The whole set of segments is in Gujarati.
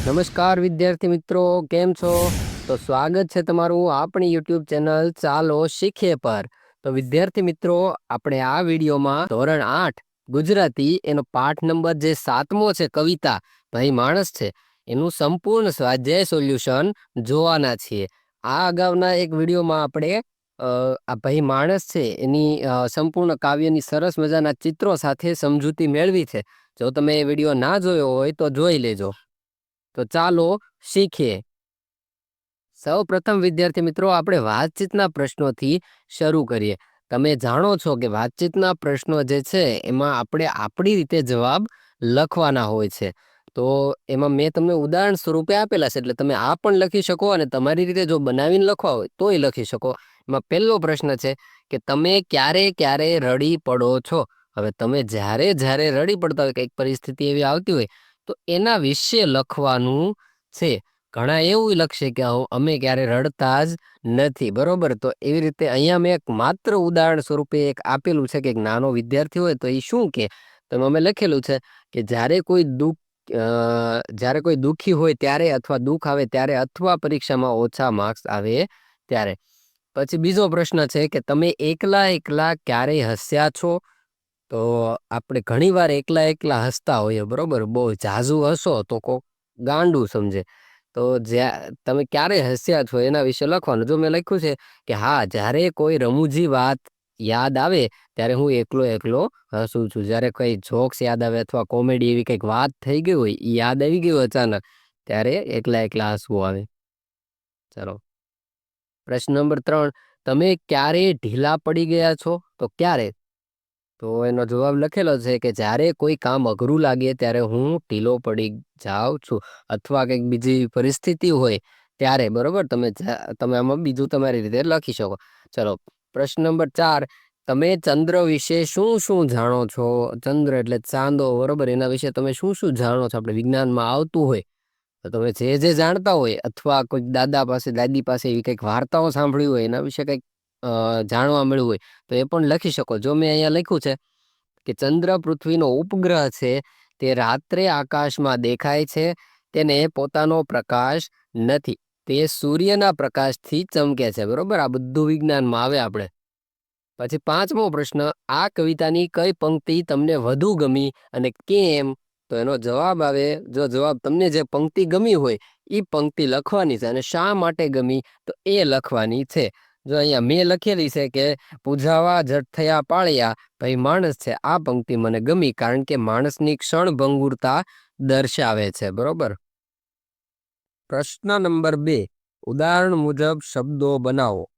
નમસ્કાર વિદ્યાર્થી મિત્રો, કેમ છો? તો સ્વાગત છે તમારું આપણી યુટ્યુબ ચેનલ ચાલો શીખીએ પર. તો વિદ્યાર્થી મિત્રો, આપણે આ વિડીયોમાં ધોરણ 8 ગુજરાતી એનો પાઠ નંબર જે 7મો છે, કવિતા ભાઈ માણસ છે, એનું સંપૂર્ણ સ્વાધ્યાય સોલ્યુશન જોવાના છીએ. આ અગાઉના એક વિડીયોમાં આપણે આ ભાઈ માણસ છે એની સંપૂર્ણ કાવ્યની સરસ મજાના ચિત્રો સાથે સમજૂતી મેળવી છે. જો તમે એ વિડીયો ના જોયો હોય તો જોઈ લેજો. તો ચાલો શીખીએ. સૌ પ્રથમ વિદ્યાર્થી મિત્રો, આપણે વાતચીતના પ્રશ્નોથી શરૂ કરીએ. તમે જાણો છો કે વાતચીતના પ્રશ્નો જે છે એમાં આપણે આપણી રીતે જવાબ લખવાના હોય છે. તો એમાં મેં તમને ઉદાહરણ સ્વરૂપે આપેલા છે, એટલે તમે આ પણ લખી શકો અને તમારી રીતે જો બનાવીને લખવા હોય તોય લખી શકો. એમાં પહેલો પ્રશ્ન છે કે તમે ક્યારે ક્યારે રડી પડો છો. હવે તમે જ્યારે જ્યારે રડી પડતા હોય, કંઈક પરિસ્થિતિ એવી આવતી હોય તો એના વિશે લખવાનું છે. ઘણા એવું લખશે કે અમે ક્યારે રડતા જ નથી, બરોબર. તો એવી રીતે અહીંયા મેં એક માત્ર ઉદાહરણ સ્વરૂપે એક આપેલું છે કે એક નાનો વિદ્યાર્થી હોય તો એ શું કે, તો અમે લખેલું છે કે જ્યારે કોઈ દુઃખી હોય ત્યારે, અથવા દુઃખ આવે ત્યારે, અથવા પરીક્ષામાં ઓછા માર્ક્સ આવે ત્યારે. પછી બીજો પ્રશ્ન છે કે તમે એકલા એકલા ક્યારેય હસ્યા છો. તો આપણે ઘણીવાર એકલા એકલા હસતા હોઈએ, બરોબર. બહુ ઝાઝુ હસો તો કોક ગાંડું સમજે. તો તમે ક્યારે હસ્યા છો એના વિશે લખવાનું. જો મેં લખ્યું છે કે હા, જ્યારે કોઈ રમૂજી વાત યાદ આવે ત્યારે હું એકલો એકલો હસું છું. જ્યારે કઈ જોક્સ યાદ આવે અથવા કોમેડી એવી કંઈક વાત થઈ ગઈ હોય, એ યાદ આવી ગયું અચાનક, ત્યારે એકલા એકલા હસવું આવે. ચલો, પ્રશ્ન નંબર 3, તમે ક્યારે ઢીલા પડી ગયા છો. તો ક્યારે, તો એનો જવાબ લખેલો છે કે જ્યારે કોઈ કામ અઘરું લાગે ત્યારે હું ઢીલો પડી જાઉં છું, અથવા કંઈક બીજી પરિસ્થિતિ હોય ત્યારે, બરોબર. તમે આમાં બીજું તમારી રીતે લખી શકો. ચલો, પ્રશ્ન નંબર 4, તમે ચંદ્ર વિશે શું શું જાણો છો. ચંદ્ર એટલે ચાંદો, બરોબર. એના વિશે તમે શું શું જાણો છો. આપણે વિજ્ઞાનમાં આવતું હોય તો તમે જે જાણતા હોય, અથવા કોઈ દાદા પાસે દાદી પાસે એવી કંઈક વાર્તાઓ સાંભળી હોય, એના વિશે કંઈક જાણવા મળ્યું હોય તો એ પણ લખી શકો. જો મેં અહીંયા લખ્યું છે કે ચંદ્ર પૃથ્વીનો ઉપગ્રહ છે, તે રાત્રે આકાશમાં દેખાય છે, તેને પોતાનો પ્રકાશ નથી, તે સૂર્યના પ્રકાશથી ચમકે છે, બરોબર. આ બધું વિજ્ઞાનમાં આવે આપણે. પછી 5મો પ્રશ્ન, આ કવિતાની કઈ પંક્તિ તમને વધુ ગમી અને કેમ. તો એનો જવાબ આવે, જો જવાબ તમને જે પંક્તિ ગમી હોય એ પંક્તિ લખવાની છે, અને શા માટે ગમી તો એ લખવાની છે. જો અહીંયા મેં લખેલી છે કે પૂજાવા જટ થયા પાળ્યા ભાઈ માણસ છે. આ પંક્તિ મને ગમી કારણ કે માણસની ક્ષણભંગુરતા દર્શાવે છે, બરોબર. પ્રશ્ન નંબર 2, ઉદાહરણ મુજબ શબ્દો બનાવો,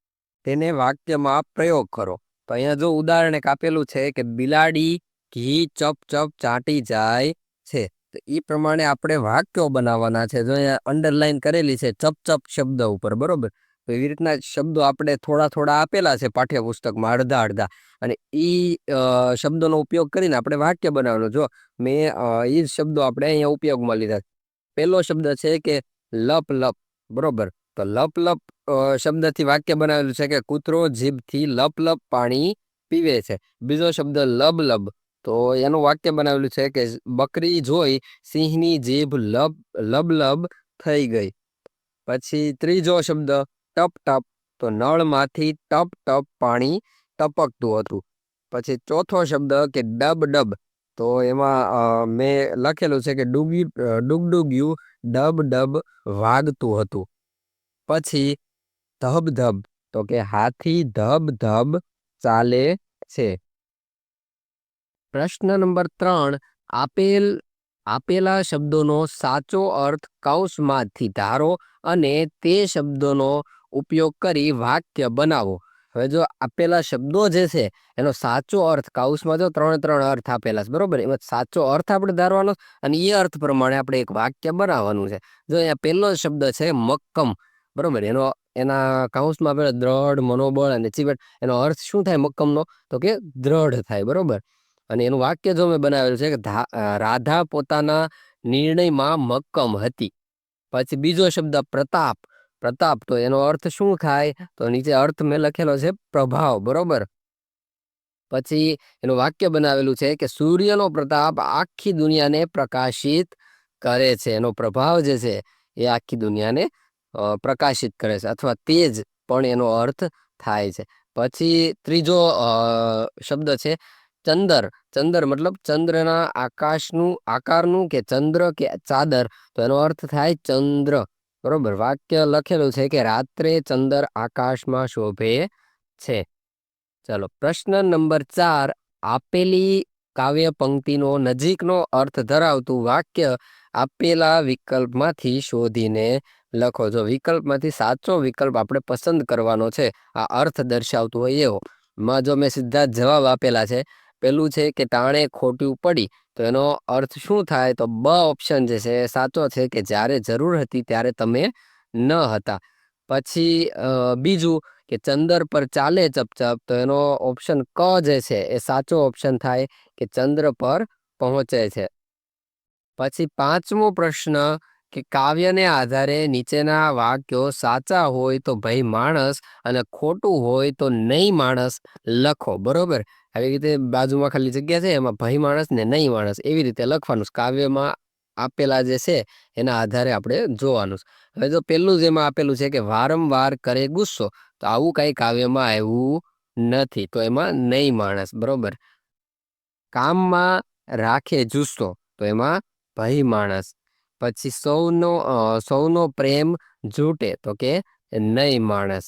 તેને વાક્યમાં પ્રયોગ કરો. તો અહીંયા જો ઉદાહરણ એક આપેલું છે કે બિલાડી ઘી ચપ ચપ ચાટી જાય છે. તો એ પ્રમાણે આપણે વાક્યો બનાવવાના છે. જો અહીંયા અંડરલાઈન કરેલી છે ચપ ચપ શબ્દ ઉપર, બરોબર. તો એવી રીતના શબ્દો આપણે થોડા થોડા આપેલા છે પાઠ્યપુસ્તકમાં, અડધા અડધા, અને એ શબ્દોનો ઉપયોગ કરીને આપણે વાક્ય બનાવવાનું. જો મેં એ શબ્દો આપણે અહીંયા ઉપયોગમાં લીધા. પહેલો શબ્દ છે કે લપ લપ, બરોબર. તો લપ લપ શબ્દથી વાક્ય બનાવેલું છે કે કૂતરો જીભથી લપ લપ પાણી પીવે છે. બીજો શબ્દ લબ લબ, તો એનું વાક્ય બનાવેલું છે કે બકરી જોઈ સિંહની જીભ લબ લબ થઈ ગઈ. પછી ત્રીજો શબ્દ ટપ ટપ, તો નળમાંથી ટપ ટપ પાણી ટપકતું હતું. પછી ચોથો શબ્દ કે ડબ ડબ, તો એમાં મેં લખેલું છે કે ડુગડુગ્યું ડબ ડબ વાગતું હતું. પછી ધબ ધબ, તો કે હાથી ધબ ધબ ચાલે છે. પ્રશ્ન નંબર 3, આપેલા શબ્દોનો સાચો અર્થ કૌંસમાંથી ધારો અને તે શબ્દોનો ઉપયોગ કરી વાક્ય બનાવો. હવે જો આપેલા શબ્દો જે છે એનો સાચો અર્થ, કૌંસમાં જો 3 અર્થ આપેલા છે, બરોબર. એમાં સાચો અર્થ આપણે ધારવાનો અને એ અર્થ પ્રમાણે આપણે એક વાક્ય બનાવવાનું છે. જો અહીંયા પહેલો શબ્દ છે મક્કમ, બરોબર. એના કૌંસમાં આપણે દ્રઢ, મનોબળ અને ચીવટ, એનો અર્થ શું થાય મક્કમનો, તો કે દ્રઢ થાય, બરોબર. અને એનું વાક્ય જો મેં બનાવેલું છે કે રાધા પોતાના નિર્ણયમાં મક્કમ હતી. પછી બીજો શબ્દ પ્રતાપ, તો એનો અર્થ શું થાય, તો નીચે અર્થ મેં લખેલો છે પ્રભાવ, બરોબર. પછી એનું વાક્ય બનાવેલું છે કે સૂર્યનો પ્રતાપ આખી દુનિયાને પ્રકાશિત કરે છે, એનો પ્રભાવ જે છે એ આખી દુનિયાને પ્રકાશિત કરે છે અથવા તેજ પણ એનો અર્થ થાય છે. પછી ત્રીજો શબ્દ છે ચંદર. ચંદર મતલબ ચંદ્રના આકારનું કે ચંદ્ર કે ચાદર, તો એનો અર્થ થાય ચંદ્ર. બરોબર. વાક્ય લખેલું છે કે રાત્રે ચંદર આકાશમાં શોભે છે. ચાલો, પ્રશ્ન નંબર 4. આપેલી કાવ્ય પંક્તિનો નજીકનો અર્થ ધરાવતું વાક્ય આપેલા વિકલ્પમાંથી શોધીને લખો. જો વિકલ્પમાંથી સાચો વિકલ્પ આપણે પસંદ કરવાનો છે, આ અર્થ દર્શાવતું હોય એવો. માં જો મેં સીધા જ જવાબ આપેલા છે. પેલું છે કે ટાણે ખોટું પડી, તો એનો અર્થ શું થાય? તો બ ઓપ્શન જે છે એ સાચો છે કે જ્યારે જરૂર હતી ત્યારે તમે ન હતા. પછી બીજું કે ચંદર પર ચાલે ચપચપ, તો એનો ઓપ્શન ક જે છે એ સાચો ઓપ્શન થાય કે ચંદ્ર પર પહોંચે છે. પછી પાંચમો પ્રશ્ન કે કાવ્યને આધારે નીચેના વાક્યો સાચા હોય તો ભાઈ માણસ અને ખોટું હોય તો નહીં માણસ લખો. બરોબર. આવી રીતે બાજુમાં ખાલી જગ્યા છે, એમાં ભાઈ માણસ ને નહીં માણસ એવી રીતે લખવાનું. કાવ્યમાં આપેલા જે છે એના આધારે આપણે જોવાનું. હવે જો પેલું જેમાં આપેલું છે કે વારંવાર કરે ગુસ્સો, તો આવું કઈ કાવ્યમાં આવ્યું નથી, તો એમાં નહીં માણસ. બરોબર. કામમાં રાખે જુસ્સો, તો એમાં ભાઈ માણસ. પછી સૌનો પ્રેમ જૂટે, તો કે નહીં માણસ.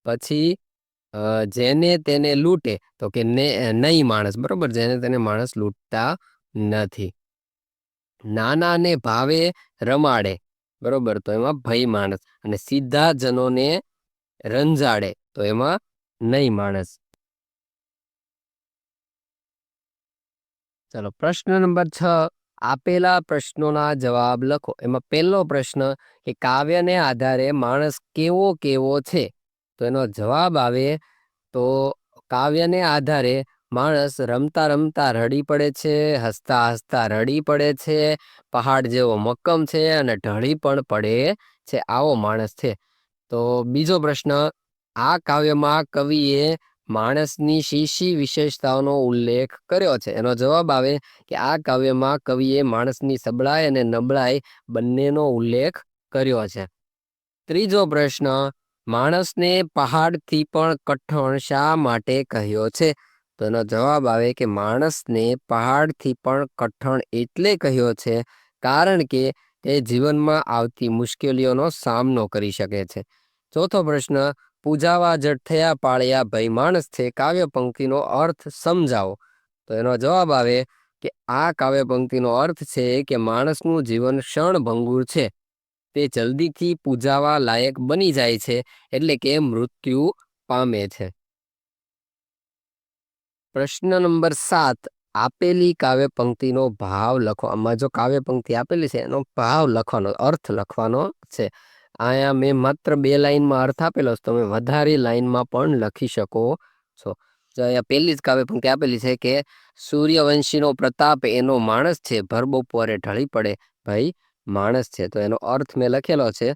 પછી જેને તેને લૂંટે, તો કે નહીં માણસ. બરોબર. જેને તેને માણસ લૂંટતા નથી. નાનાને ભાવે રમાડે, બરોબર, તો એમાં ભાઈ માણસ. અને સીધા જનોને રંજાડે, તો એમાં નહીં માણસ. ચાલો, પ્રશ્ન નંબર 6. આપેલા પ્રશ્નોના જવાબ લખો. એમાં પહેલો પ્રશ્ન કે કાવ્યને આધારે માણસ કેવો કેવો છે, તો એનો જવાબ આવે તો કાવ્યને આધારે માણસ રમતા રમતા રડી પડે છે, હસતા હસતા રડી પડે છે, પહાડ જેવો મક્કમ છે અને ઢળી પણ પડે છે, આવો માણસ છે. તો બીજો પ્રશ્ન, આ કાવ્યમાં કવિએ માણસની શી વિશેષતાઓનો ઉલ્લેખ કર્યો છે? એનો જવાબ આવે કે આ કાવ્યમાં કવિએ માણસની સબળાઈ અને નબળાઈ બંનેનો ઉલ્લેખ કર્યો છે. ત્રીજો પ્રશ્ન, માણસને પહાડથી પણ કઠણ શા માટે કહ્યો છે? તો એનો જવાબ આવે કે માણસને પહાડથી પણ કઠણ એટલે કહ્યો છે કારણ કે તે જીવનમાં આવતી મુશ્કેલીઓનો સામનો કરી શકે છે. ચોથો પ્રશ્ન, પૂજાવા જડ થયા પાળ્યા ભાઈ માણસ છે, કાવ્ય પંક્તિનો અર્થ સમજાવો. તો એનો જવાબ આવે કે આ કાવ્ય પંક્તિનો અર્થ છે કે માણસનું જીવન ક્ષણભંગુર છે, તે જલ્દીથી પૂજાવા લાયક બની જાય છે, એટલે કે મૃત્યુ પામે છે. પ્રશ્ન નંબર 7. આપેલી કાવ્ય પંક્તિનો ભાવ લખો. આમાં જો કાવ્ય પંક્તિ આપેલી છે એનો ભાવ લખવાનો, અર્થ લખવાનો છે. અહીંયા મેં માત્ર 2 લાઈનમાં અર્થ આપેલો છે, તમે વધારે લાઈનમાં પણ લખી શકો છો. જો અહીંયા પહેલી જ કાવ્ય પંક્તિ આપેલી છે કે સૂર્યવંશીનો પ્રતાપ એનો માણસ છે, ભર બપોરે ઢળી પડે ભાઈ માણસ છે. તો એનો અર્થ મેં લખેલો છે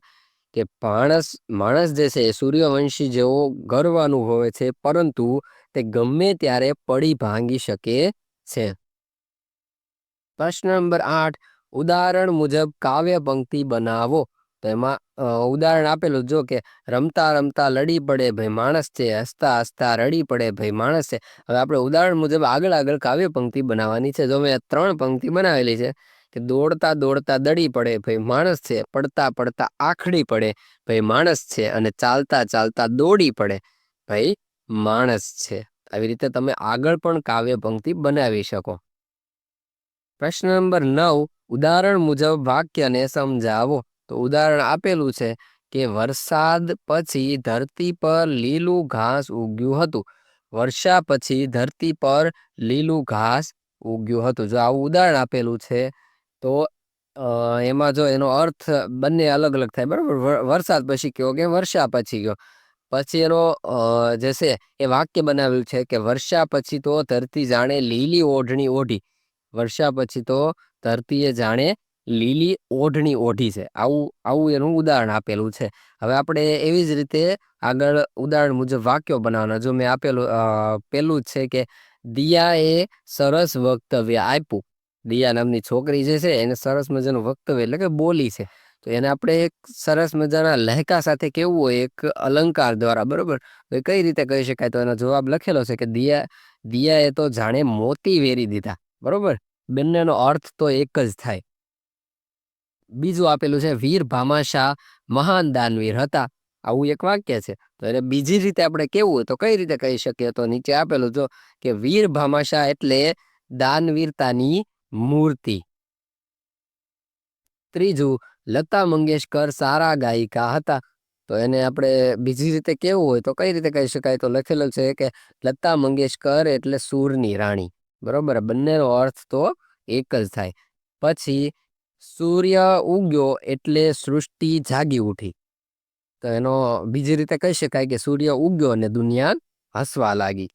કે માણસ જે છે એ સૂર્યવંશી જેવો ગર્વનું હોય છે, પરંતુ તે ગમે ત્યારે પડી ભાંગી શકે છે. પ્રશ્ન નંબર 8. ઉદાહરણ મુજબ કાવ્ય પંક્તિ બનાવો. તો એમાં ઉદાહરણ આપેલું જો કે રમતા રમતા લડી પડે ભાઈ માણસ છે, હસતા હસતા રડી પડે ભાઈ માણસ છે. હવે આપણે ઉદાહરણ મુજબ આગળ કાવ્ય પંક્તિ બનાવવાની છે. જો મેં 3 પંક્તિ બનાવેલી છે કે દોડતા દોડતા દડી પડે ભાઈ માણસ છે, પડતા પડતા આખડી પડે ભાઈ માણસ છે, અને ચાલતા ચાલતા દોડી પડે ભાઈ માણસ છે. આવી રીતે તમે આગળ પણ કાવ્ય પંક્તિ બનાવી શકો. પ્રશ્ન નંબર 9. ઉદાહરણ મુજબ વાક્યને સમજાવો. તો ઉદાહરણ આપેલું છે કે વરસાદ પછી ધરતી પર લીલું ઘાસ ઉગ્યું હતું. વર્ષા પછી ધરતી પર લીલું ઘાસ ઉગ્યું હતું. જો આવું ઉદાહરણ આપેલું છે તો એમાં જો એનો અર્થ બંને અલગ અલગ થાય. બરાબર. વરસાદ પછી કયો કે વર્ષા પછી કયો. પછી એનો જે છે એ વાક્ય બનાવ્યું છે કે વર્ષા પછી તો ધરતી જાણે લીલી ઓઢણી ઓઢી. વર્ષા પછી તો ધરતીએ જાણે લીલી ઓઢણી ઓઢી છે. આવું એનું ઉદાહરણ આપેલું છે. હવે આપણે એવી જ રીતે આગળ ઉદાહરણ મુજબ વાક્યો બનાવવાના. જો મેં આપેલું પેલું જ છે કે દિયાએ સરસ વક્તવ્ય આપ્યું. દિયા નામની છોકરી જે છે એને સરસ મજાનું વક્તવ્ય એટલે કે બોલી છે. તો એને આપણે એક સરસ મજાના લહેકા સાથે કેવું હોય એક અલંકાર દ્વારા, બરોબર? તો એ કઈ રીતે કહી શકાય? તો એનો જવાબ લખેલો છે કે દિયાએ તો જાણે મોતી વેરી દીધા, બરોબર? બંનેનો અર્થ તો એક જ થાય. બીજું આપેલું છે વીર ભામાશાહ મહાન દાનવીર હતા. આવું એક વાક્ય છે. તો એને બીજી રીતે આપણે કેવું હોય તો કઈ રીતે કહી શકીએ? તો નીચે આપેલું જો કે વીર ભામાશાહ એટલે દાનવીરતાની મૂર્તિ. ત્રીજું, લતા મંગેશકર સારા ગાયિકા હતા. તો એને આપણે બીજી રીતે કેવું હોય તો કઈ રીતે કહી શકાય? તો લખેલું છે કે લતા મંગેશકર એટલે સૂરની રાણી, બરોબર? બંનેનો અર્થ તો એક જ થાય. પછી સૂર્ય ઉગ્યો એટલે સૃષ્ટિ જાગી ઉઠી. તો એનો બીજી રીતે કહી શકાય કે સૂર્ય ઉગ્યો અને દુનિયા હસવા લાગી.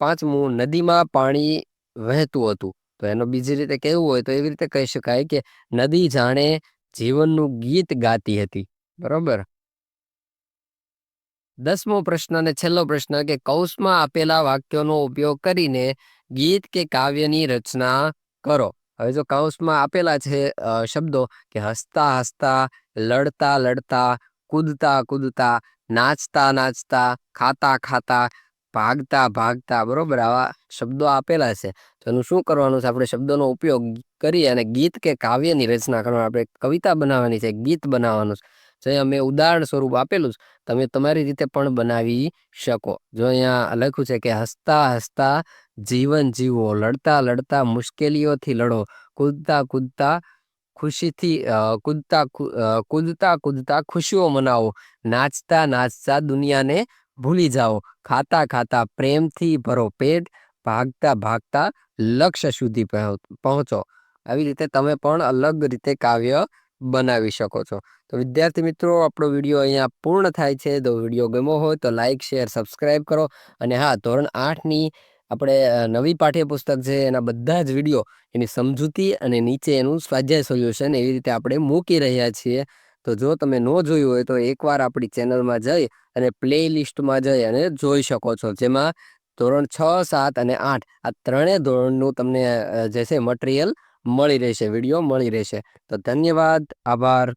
પાંચમું, નદીમાં પાણી વહેતું હતું. તો એનો બીજી રીતે કેવું હોય તો એવી રીતે કહી શકાય કે નદી જાણે જીવનનું ગીત ગાતી હતી, બરોબર? 10મો પ્રશ્ન અને છેલ્લો પ્રશ્ન કે કૌંસમાં આપેલા વાક્યોનો ઉપયોગ કરીને ગીત કે કાવ્યની રચના કરો. હવે જો કૌંસમાં આપેલા છે શબ્દો કે હસતા હસતા, લડતા લડતા, કૂદતા કૂદતા, નાચતા નાચતા, ખાતા ખાતા, ભાગતા ભાગતા, બરોબર? આવા શબ્દો આપેલા છે. તો એનું શું કરવાનું છે? આપણે શબ્દોનો ઉપયોગ કરી અને ગીત કે કાવ્યની રચના કરવાની, આપણે કવિતા બનાવવાની છે, ગીત બનાવવાનું છે. જે અમે ઉદાહરણ સ્વરૂપ આપેલું છે, તમે તમારી રીતે પણ બનાવી શકો. જો અહીંયા લખ્યું છે કે હસતા હસતા જીવન જીવો, લડતા લડતા મુશ્કેલીઓથી લડો, કૂદતા કૂદતા ખુશીથી કૂદતા કૂદતા ખુશીઓ મનાવો, નાચતા નાચતા દુનિયાને ભૂલી જાઓ, ખાતા ખાતા પ્રેમથી ભરો પેટ, ભાગતા ભાગતા લક્ષ્ય સુધી પહોંચો. આવી રીતે તમે પણ અલગ રીતે કાવ્ય બનાવી શકો છો. તો વિદ્યાર્થી મિત્રો, આપણો વિડીયો અહીંયા પૂર્ણ થાય છે. તો વિડીયો ગમ્યો હોય તો લાઈક, શેર, સબસ્ક્રાઈબ કરો. અને હા, ધોરણ 8ની આપણે નવી પાઠ્યપુસ્તક છે એના બધા જ વિડીયો, એની સમજૂતી અને નીચે એનું સ્વાધ્યાય સોલ્યુશન એવી રીતે આપણે મૂકી રહ્યા છીએ. તો જો તમે ન જોયું હોય તો એકવાર આપણી ચેનલમાં જઈ અને પ્લે લિસ્ટમાં જઈ અને જોઈ શકો છો. જેમાં ધોરણ 6, 7 અને 8 આ ત્રણેય ધોરણનું તમને જે છે મટીરિયલ મળી રહેશે, વિડીયો મળી રહેશે. તો ધન્યવાદ, આભાર.